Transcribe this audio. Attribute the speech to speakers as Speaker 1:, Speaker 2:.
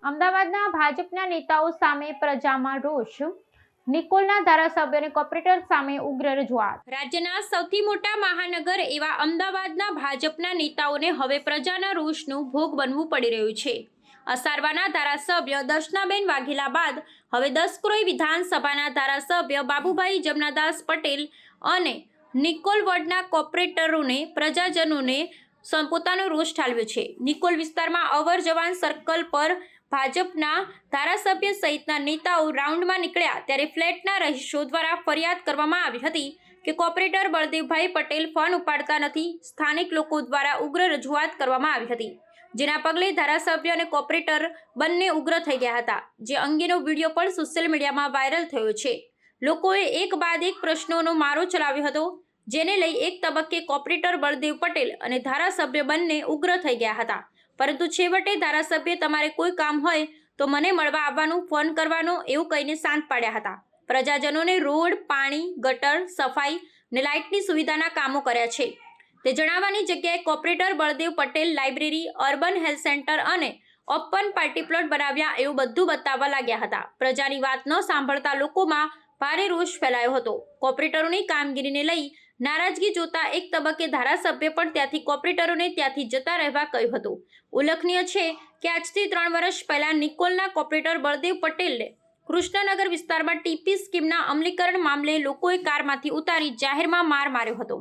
Speaker 1: અમદાવાદના ભાજપના નેતાઓ સામે પ્રજામાં રોષ, નિકોલના ધારાસભ્યોને કોર્પોરેટર સામે ઉગ્ર રજૂઆત। રાજ્યના સૌથી મોટા મહાનગર એવા અમદાવાદના ભાજપના નેતાઓને હવે પ્રજાના રોષનું ભોગ બનવું પડી રહ્યું છે। અસારવાના ધારાસભ્ય દર્શનાબેન વાઘેલા બાદ હવે દસક્રોઈ વિધાનસભાના ધારાસભ્ય બાબુભાઈ જમનાદાસ પટેલ અને નિકોલ વોર્ડના કોર્પોરેટરોને પ્રજાજનોને પોતાનો રોષ ઠાલવ્યો છે। નિકોલ વિસ્તારમાં અવર જવાન સર્કલ પર ભાજપના ધારાસભ્ય સહિતના નેતાઓ રાઉન્ડમાં નીકળ્યા ત્યારે ફ્લેટના રહીશો દ્વારા ફરિયાદ કરવામાં આવી હતી કે કોર્પોરેટર બળદેવભાઈ પટેલ ફોન ઉપાડતા નથી। સ્થાનિક લોકો દ્વારા ઉગ્ર રજૂઆત કરવામાં આવી હતી, જેના પગલે ધારાસભ્ય અને કોર્પોરેટર બંને ઉગ્ર થઈ ગયા હતા, જે અંગેનો વિડીયો પણ સોશિયલ મીડિયામાં વાયરલ થયો છે। લોકોએ એક બાદ એક પ્રશ્નોનો મારો ચલાવ્યો હતો, જેને લઈ એક તબક્કે કોર્પોરેટર બળદેવ પટેલ અને ધારાસભ્ય બંને ઉગ્ર થઈ ગયા હતા, પરંતુ છેવટે ધારાસભ્ય તમારે કોઈ કામ હોય તો મને મળવા આવવાનું, ફોન કરવાનો એવું કહીને શાંત પાડ્યા હતા। પ્રજાજનોને રોડ, પાણી, ગટર, સફાઈ અને લાઇટની સુવિધાના કામો કર્યા છે તે જણાવવાની જગ્યાએ corporator Baldev Patel library, urban health centre અને ઓપન પાર્ટી પ્લોટ બનાવ્યા એવું બધું બતાવવા લાગ્યા હતા। પ્રજાની વાત ન સાંભળતા લોકોમાં ભારે રોષ ફેલાયો હતો। કોર્પોરેટરોની કામગીરીને લઈ નારાજગી જોતા એક તબક્કે ધારાસભ્ય પણ ત્યાંથી કોર્પોરેટરોને ત્યાંથી જતા રહેવા કહ્યું હતું। ઉલ્લેખનીય છે કે આજથી 3 વર્ષ પહેલા નિકોલના કોર્પોરેટર બળદેવ પટેલે કૃષ્ણનગર વિસ્તારમાં ટીપી સ્કીમના અમલીકરણ મામલે લોકોએ કારમાંથી ઉતારી જાહેરમાં માર માર્યો હતો।